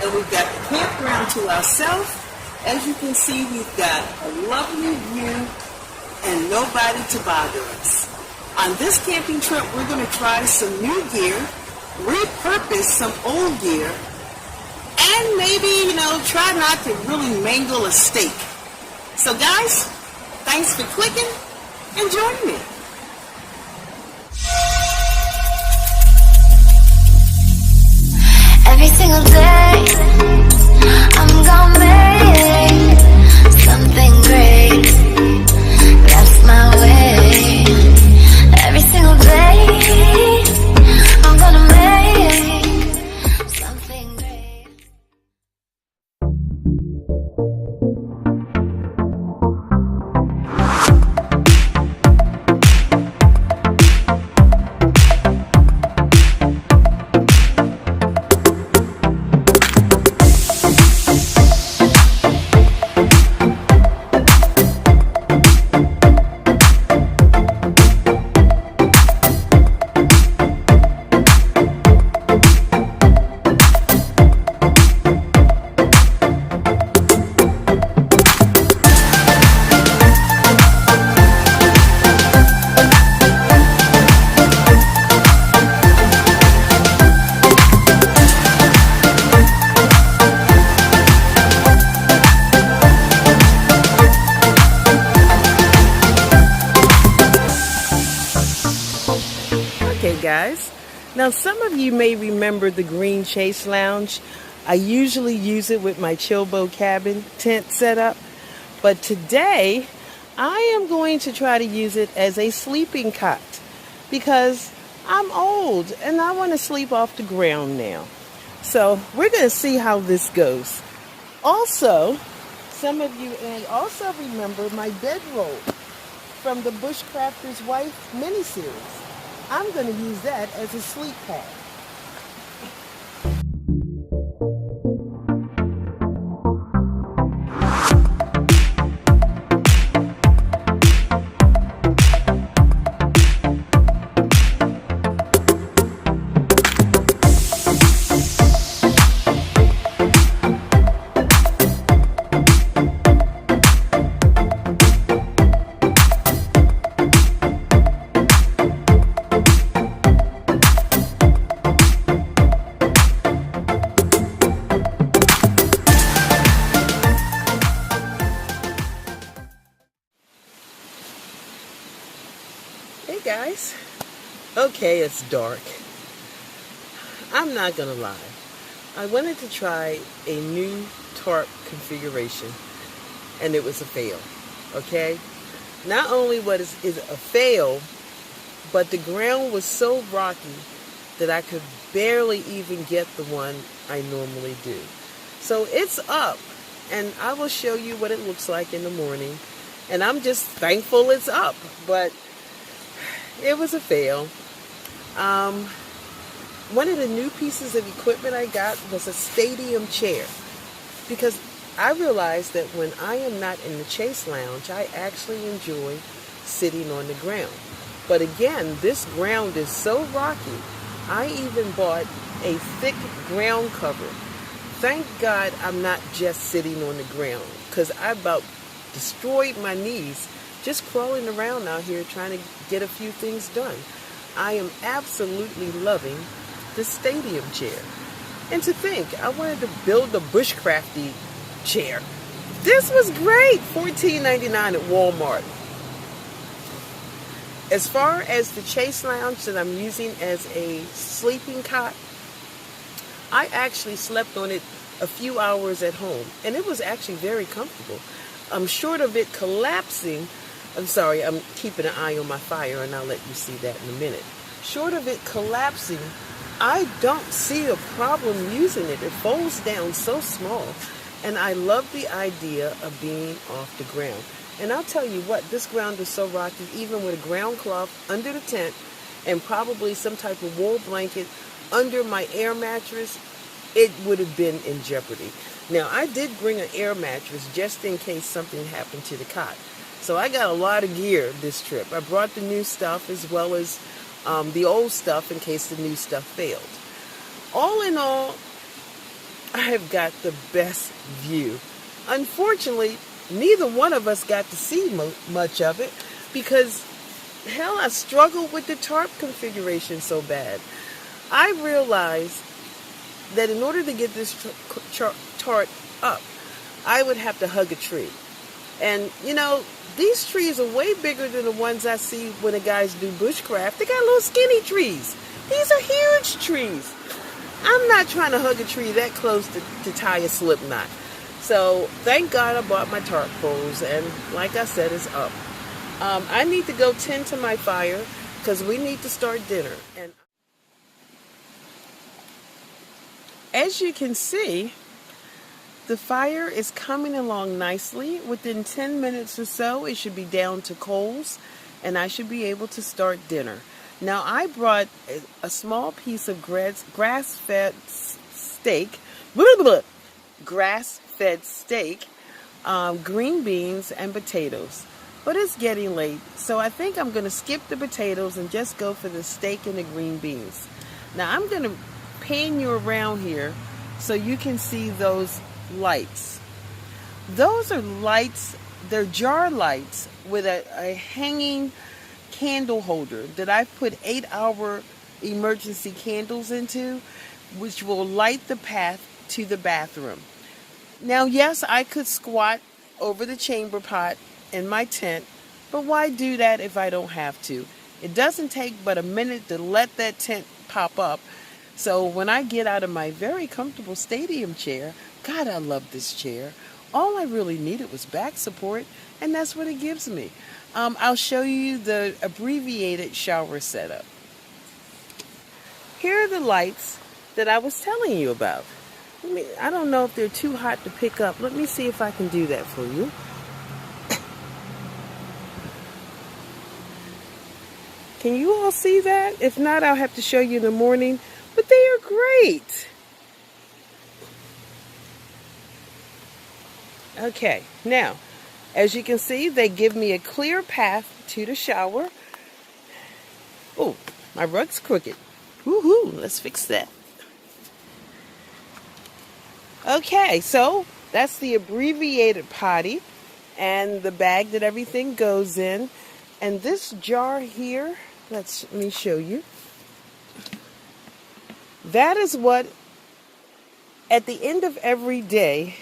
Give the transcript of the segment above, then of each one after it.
And we've got the campground to ourselves. As you can see, we've got a lovely view and nobody to bother us. On this camping trip, we're going to try some new gear, repurpose some old gear, and maybe, try not to really mangle a steak. So guys, thanks for clicking and joining me. Every single day, I'm gonna make something great. That's my way. Every single day, I'm gonna make something great. Guys, now some of you may remember the green chase lounge. I usually use it with my Chillboat cabin tent setup, but today I am going to try to use it as a sleeping cot because I'm old and I want to sleep off the ground now. So we're going to see how this goes. Also, some of you and also remember my bedroll from the Bushcrafter's Wife miniseries. I'm going to use that as a sleep pad. Hey guys, okay, it's dark. I'm not gonna lie. I wanted to try a new tarp configuration and it was a fail, okay? Not only was it a fail, but the ground was so rocky that I could barely even get the one I normally do. So it's up and I will show you what it looks like in the morning. And I'm just thankful it's up, but it was a fail. One of the new pieces of equipment I got was a stadium chair because I realized that when I am not in the chase lounge, I actually enjoy sitting on the ground. But again, this ground is so rocky, I even bought a thick ground cover. Thank God I'm not just sitting on the ground because I about destroyed my knees just crawling around out here trying to get a few things done. I am absolutely loving the stadium chair. And to think, I wanted to build a bushcrafty chair. This was great, $14.99 at Walmart. As far as the Chase Lounge that I'm using as a sleeping cot, I actually slept on it a few hours at home, and it was actually very comfortable. Short of it collapsing, I'm sorry, I'm keeping an eye on my fire, and I'll let you see that in a minute. Short of it collapsing, I don't see a problem using it. It folds down so small, and I love the idea of being off the ground. And I'll tell you what, this ground is so rocky, even with a ground cloth under the tent and probably some type of wool blanket under my air mattress, it would have been in jeopardy. Now, I did bring an air mattress just in case something happened to the cot. So I got a lot of gear this trip. I brought the new stuff as well as the old stuff in case the new stuff failed. All in all, I have got the best view. Unfortunately, neither one of us got to see much of it because, hell, I struggled with the tarp configuration so bad. I realized that in order to get this tarp up, I would have to hug a tree. And, you know, these trees are way bigger than the ones I see when the guys do bushcraft. They got little skinny trees. These are huge trees. I'm not trying to hug a tree that close to tie a slip knot. So, thank God I bought my tarp poles, and like I said, it's up. I need to go tend to my fire because we need to start dinner. And as you can see, the fire is coming along nicely. Within 10 minutes or so, it should be down to coals, and I should be able to start dinner. Now, I brought a small piece of grass-fed steak, green beans, and potatoes. But it's getting late, so I think I'm going to skip the potatoes and just go for the steak and the green beans. Now, I'm going to pan you around here so you can see those lights. Those are lights, they're jar lights with a hanging candle holder that I've put 8-hour emergency candles into, which will light the path to the bathroom. Now, yes, I could squat over the chamber pot in my tent, but why do that if I don't have to? It doesn't take but a minute to let that tent pop up. So when I get out of my very comfortable stadium chair, God, I love this chair. All I really needed was back support, and that's what it gives me. I'll show you the abbreviated shower setup. Here are the lights that I was telling you about. I don't know if they're too hot to pick up. Let me see if I can do that for you. Can you all see that? If not, I'll have to show you in the morning. But they are great. Okay, now, as you can see, they give me a clear path to the shower. Oh, my rug's crooked. Woohoo, let's fix that. Okay, so that's the abbreviated potty and the bag that everything goes in. And this jar here, let me show you. That is what, at the end of every day,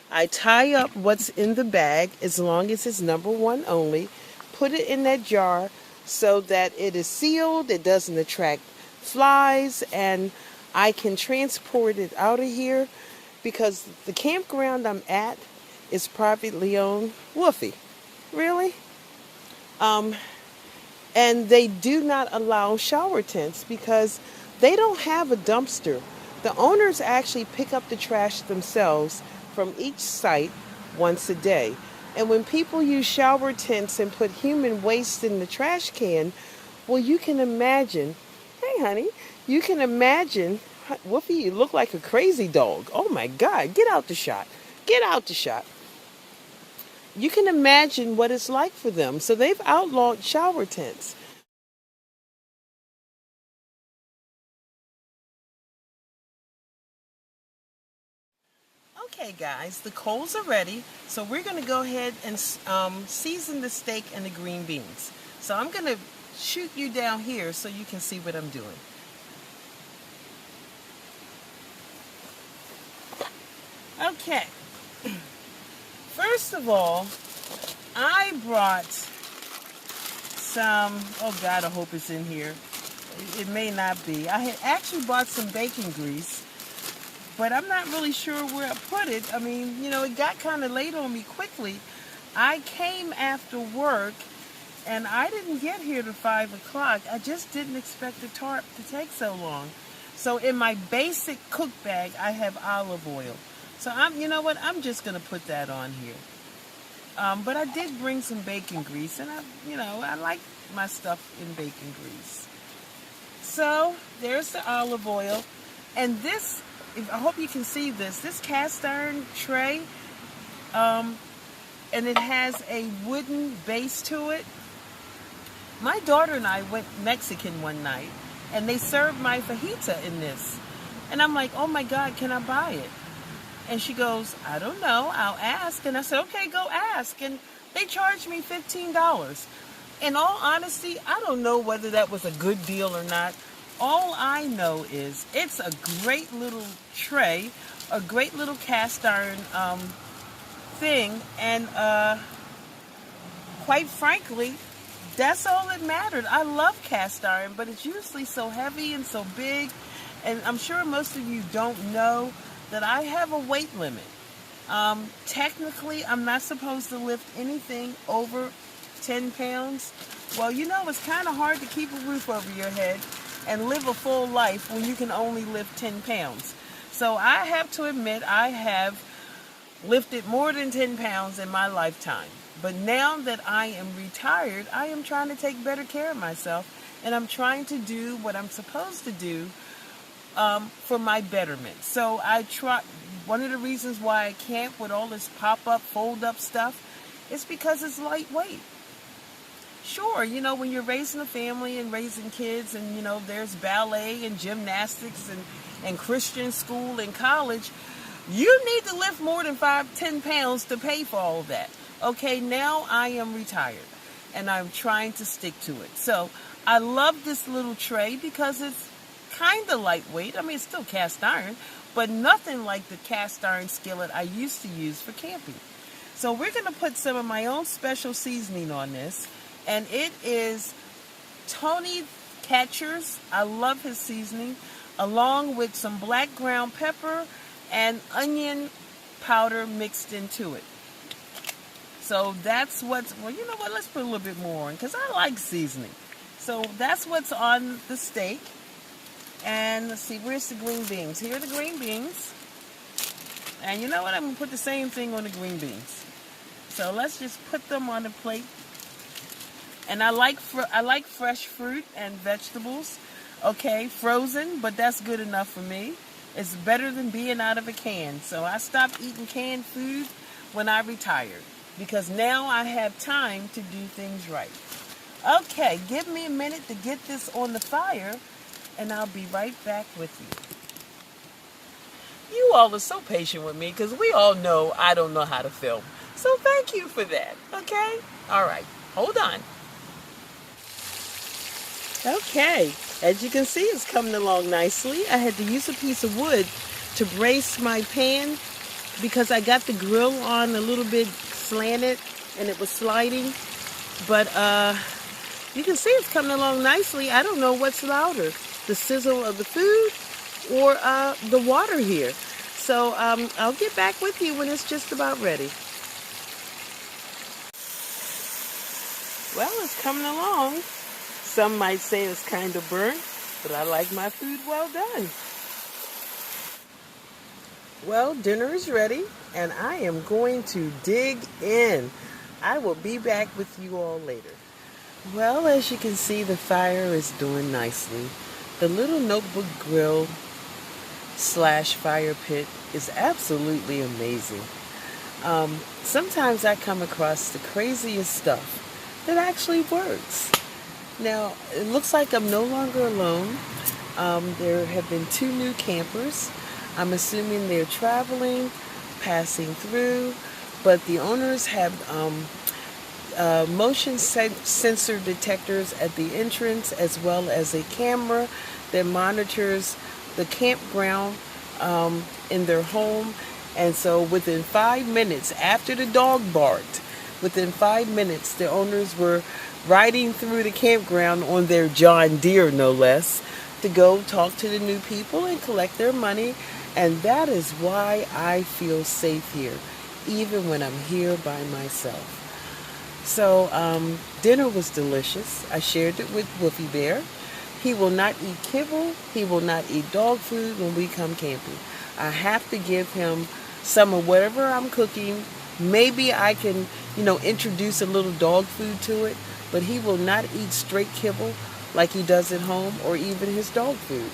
I tie up what's in the bag as long as it's number 1 only, put it in that jar so that it is sealed, it doesn't attract flies, and I can transport it out of here because the campground I'm at is privately owned. Woofy. Really? And they do not allow shower tents because they don't have a dumpster. The owners actually pick up the trash themselves from each site once a day. And when people use shower tents and put human waste in the trash can, well, you can imagine, hey, honey, you can imagine, Woofy, you look like a crazy dog. Oh, my God, get out the shot. Get out the shot. You can imagine what it's like for them. So they've outlawed shower tents. Okay, guys, the coals are ready. So we're going to go ahead and season the steak and the green beans. So I'm going to shoot you down here so you can see what I'm doing. Okay. First of all, I brought some, oh God, I hope it's in here. It may not be. I had actually bought some bacon grease, but I'm not really sure where I put it. I mean, it got kind of late on me quickly. I came after work, and I didn't get here to 5 o'clock. I just didn't expect the tarp to take so long. So in my basic cook bag, I have olive oil. So I'm just going to put that on here. But I did bring some bacon grease, and I like my stuff in bacon grease. So there's the olive oil, and this, I hope you can see this cast iron tray, and it has a wooden base to it. My daughter and I went Mexican one night, and they served my fajita in this. And I'm like, oh my God, can I buy it? And she goes, I don't know, I'll ask. And I said, okay, go ask. And they charged me $15. In all honesty, I don't know whether that was a good deal or not. All I know is it's a great little tray, a great little cast iron thing. And quite frankly, that's all that mattered. I love cast iron, but it's usually so heavy and so big. And I'm sure most of you don't know that I have a weight limit. Technically, I'm not supposed to lift anything over 10 pounds. Well, it's kind of hard to keep a roof over your head and live a full life when you can only lift 10 pounds. So I have to admit, I have lifted more than 10 pounds in my lifetime. But now that I am retired, I am trying to take better care of myself, and I'm trying to do what I'm supposed to do for my betterment. So I try. One of the reasons why I can't with all this pop-up, fold-up stuff is because it's lightweight. Sure, when you're raising a family and raising kids, and there's ballet and gymnastics and Christian school and college, you need to lift more than 10 pounds to pay for all of that. Okay, now I am retired, and I'm trying to stick to it. So I love this little tray because it's kind of lightweight. I mean, it's still cast iron, but nothing like the cast iron skillet I used to use for camping. So we're going to put some of my own special seasoning on this, and it is Tony Catcher's. I love his seasoning, along with some black ground pepper and onion powder mixed into it. So that's what's, well, you know what, let's put a little bit more on, because I like seasoning. So that's what's on the steak. And let's see, where's the green beans? Here are the green beans. And you know what, I'm going to put the same thing on the green beans. So let's just put them on the plate. And I like fresh fruit and vegetables. Okay, frozen, but that's good enough for me. It's better than being out of a can. So I stopped eating canned food when I retired, because now I have time to do things right. Okay, give me a minute to get this on the fire, and I'll be right back with you. You all are so patient with me, because we all know I don't know how to film. So thank you for that, okay? All right, hold on. Okay, as you can see, it's coming along nicely. I had to use a piece of wood to brace my pan because I got the grill on a little bit slanted and it was sliding. But you can see it's coming along nicely. I don't know what's louder, the sizzle of the food or the water here. So I'll get back with you when it's just about ready. Well, it's coming along. Some might say it's kind of burnt, but I like my food well done. Well, dinner is ready, and I am going to dig in. I will be back with you all later. Well, as you can see, the fire is doing nicely. The little notebook grill / fire pit is absolutely amazing. Sometimes I come across the craziest stuff that actually works. Now, it looks like I'm no longer alone. There have been 2 new campers. I'm assuming they're traveling, passing through, but the owners have motion sensor detectors at the entrance, as well as a camera that monitors the campground in their home, And so within 5 minutes after the dog barked, within 5 minutes, the owners were riding through the campground on their John Deere, no less, to go talk to the new people and collect their money. And that is why I feel safe here, even when I'm here by myself. So dinner was delicious. I shared it with Woofy Bear. He will not eat kibble. He will not eat dog food when we come camping. I have to give him some of whatever I'm cooking. Maybe I can, introduce a little dog food to it, but he will not eat straight kibble like he does at home or even his dog food.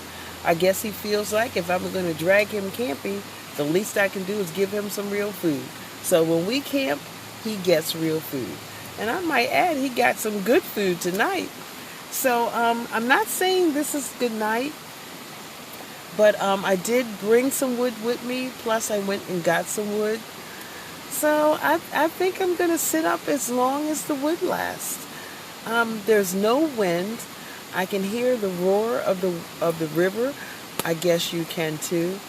I guess he feels like if I'm going to drag him camping, the least I can do is give him some real food. So when we camp, he gets real food. And I might add, he got some good food tonight. So I'm not saying this is good night, but I did bring some wood with me. Plus, I went and got some wood. So I think I'm going to sit up as long as the wood lasts. There's no wind. I can hear the roar of the river. I guess you can too.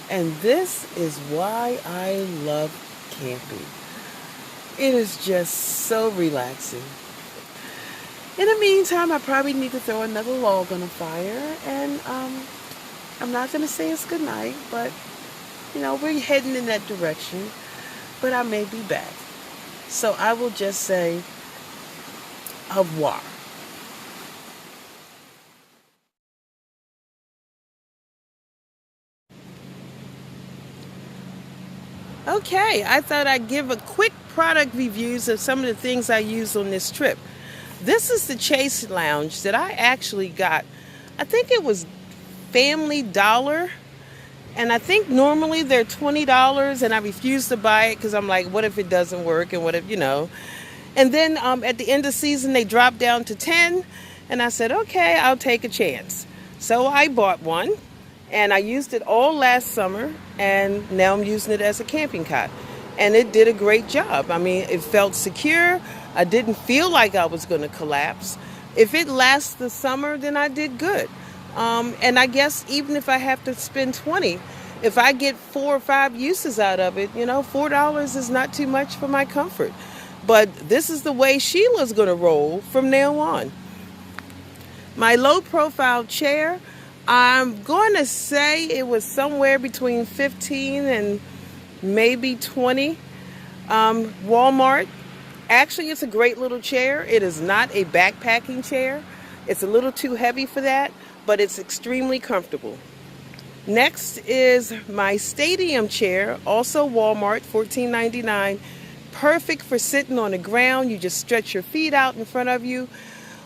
And this is why I love camping. It is just so relaxing. In the meantime, I probably need to throw another log on the fire. And I'm not going to say it's good night, but, we're heading in that direction. But I may be back. So I will just say, au revoir. Okay, I thought I'd give a quick product reviews of some of the things I used on this trip. This is the Chase Lounge that I actually got. I think it was Family Dollar. And I think normally they're $20 and I refused to buy it because I'm like, what if it doesn't work and what if, And then at the end of the season, they dropped down to 10 and I said, okay, I'll take a chance. So I bought one and I used it all last summer and now I'm using it as a camping cot. And it did a great job. I mean, it felt secure. I didn't feel like I was going to collapse. If it lasts the summer, then I did good. And I guess even if I have to spend $20, if I get 4 or 5 uses out of it, $4 is not too much for my comfort. But this is the way Sheila's going to roll from now on. My low profile chair, I'm going to say it was somewhere between 15 and maybe 20. Walmart. Actually, it's a great little chair. It is not a backpacking chair. It's a little too heavy for that, but it's extremely comfortable. Next is my stadium chair, also Walmart, $14.99. Perfect for sitting on the ground. You just stretch your feet out in front of you.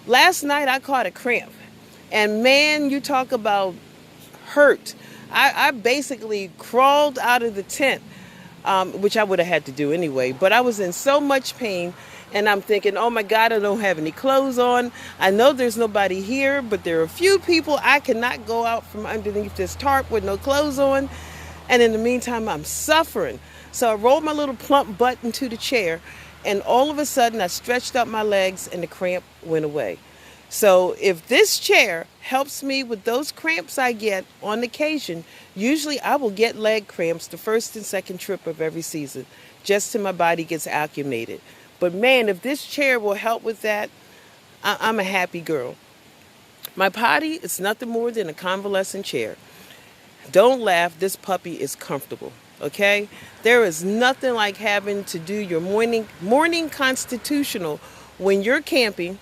Last night I caught a cramp. And man, you talk about hurt. I basically crawled out of the tent, which I would have had to do anyway. But I was in so much pain. And I'm thinking, oh my God, I don't have any clothes on. I know there's nobody here, but there are a few people. I cannot go out from underneath this tarp with no clothes on. And in the meantime, I'm suffering. So I rolled my little plump butt into the chair. And all of a sudden, I stretched out my legs and the cramp went away. So if this chair helps me with those cramps I get on occasion, usually I will get leg cramps the first and second trip of every season, just till my body gets acclimated. But man, if this chair will help with that, I'm a happy girl. My potty is nothing more than a convalescent chair. Don't laugh, this puppy is comfortable, okay? There is nothing like having to do your morning constitutional when you're camping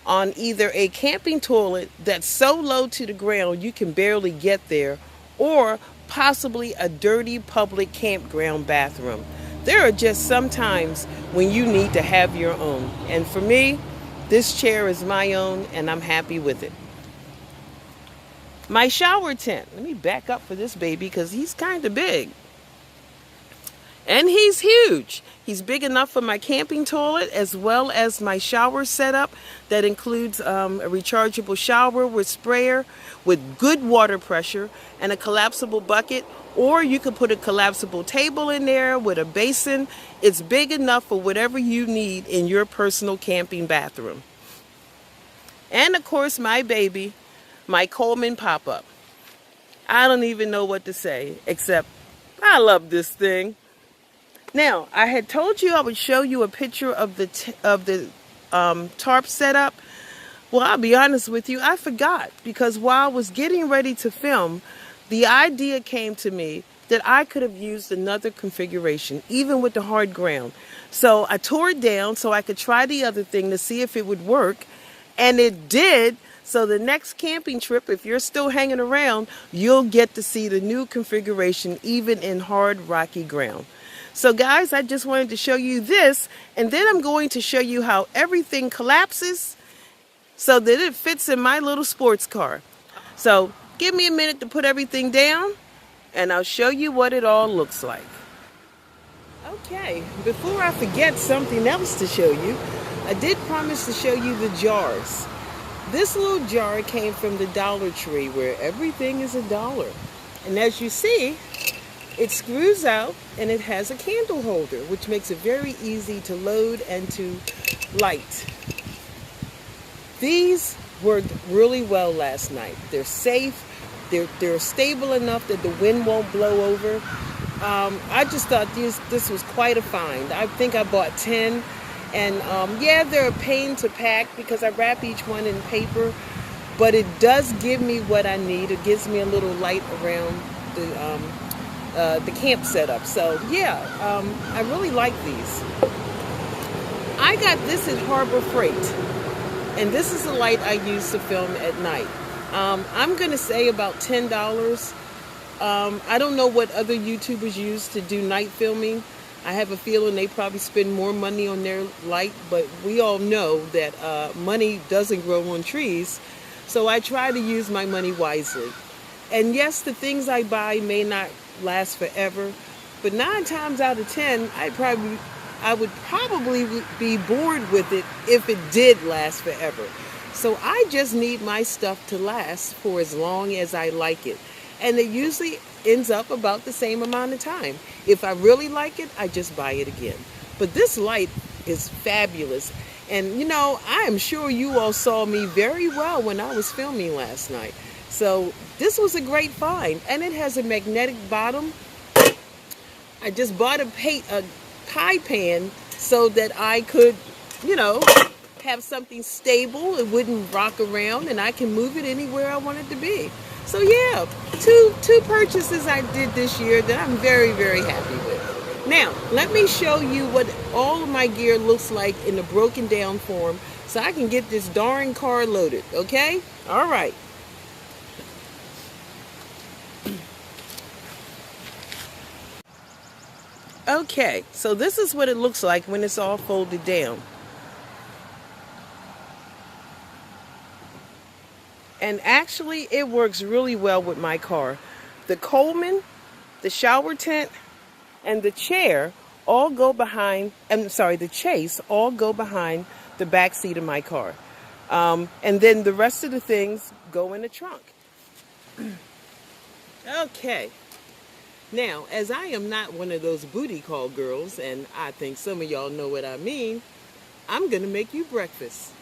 on either a camping toilet that's so low to the ground you can barely get there, or possibly a dirty public campground bathroom. There are just some times when you need to have your own. And for me, this chair is my own and I'm happy with it. My shower tent. Let me back up for this baby because he's kind of big. And he's huge. He's big enough for my camping toilet as well as my shower setup that includes a rechargeable shower with sprayer with good water pressure and a collapsible bucket. Or you could put a collapsible table in there with a basin. It's big enough for whatever you need in your personal camping bathroom. And of course, my baby, my Coleman pop-up. I don't even know what to say except I love this thing. Now, I had told you I would show you a picture of the tarp setup. Well, I'll be honest with you, I forgot, because while I was getting ready to film, the idea came to me that I could have used another configuration, even with the hard ground. So I tore it down so I could try the other thing to see if it would work, and it did. So the next camping trip, if you're still hanging around, you'll get to see the new configuration, even in hard, rocky ground. So guys, I just wanted to show you this, and then I'm going to show you how everything collapses so that it fits in my little sports car. So give me a minute to put everything down, and I'll show you what it all looks like. Okay, before I forget something else to show you, I did promise to show you the jars. This little jar came from the Dollar Tree, where everything is $1. And as you see, it screws out and it has a candle holder, which makes it very easy to load and to light. These worked really well last night. They're safe. They're stable enough that the wind won't blow over. I just thought this was quite a find. I think I bought 10. And yeah, they're a pain to pack because I wrap each one in paper. But it does give me what I need. It gives me a little light around the camp setup. So yeah, I really like these. I got this at Harbor Freight. And this is the light I use to film at night. I'm going to say about $10. I don't know what other YouTubers use to do night filming. I have a feeling they probably spend more money on their light, but we all know that money doesn't grow on trees. So I try to use my money wisely. And yes, the things I buy may not last forever, but 9 times out of 10, I would probably be bored with it if it did last forever. So I just need my stuff to last for as long as I like it. And it usually ends up about the same amount of time. If I really like it, I just buy it again. But this light is fabulous. And you know, I am sure you all saw me very well when I was filming last night. So this was a great find. And it has a magnetic bottom. I just bought a pie pan so that I could, you know, have something stable. It wouldn't rock around and I can move it anywhere I want it to be. So yeah, two purchases I did this year that I'm very, very happy with. Now, let me show you what all of my gear looks like in a broken down form so I can get this darn car loaded, okay? All right. Okay, so this is what it looks like when it's all folded down. And actually, it works really well with my car. The Coleman, the shower tent, and the chair all go behind, the Chase all go behind the back seat of my car. And then the rest of the things go in the trunk. Okay. Now, as I am not one of those booty call girls, and I think some of y'all know what I mean, I'm going to make you breakfast.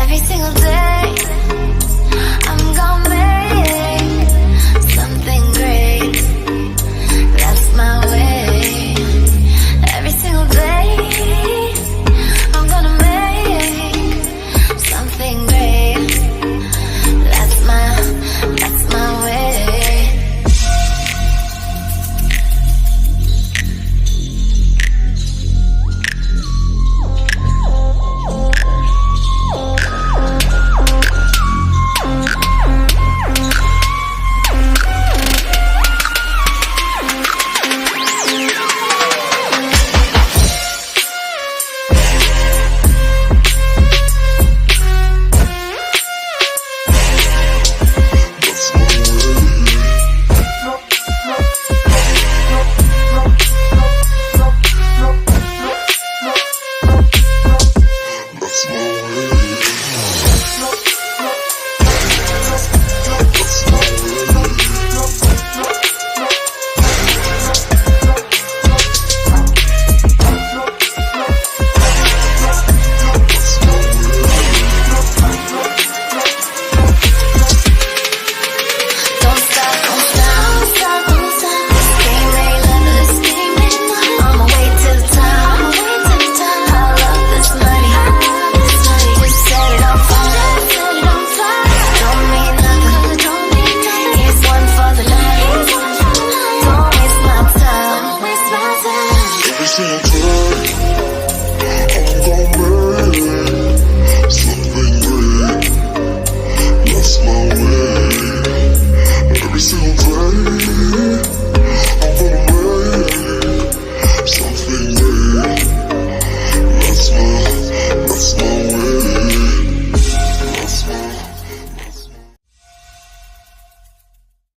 Every single day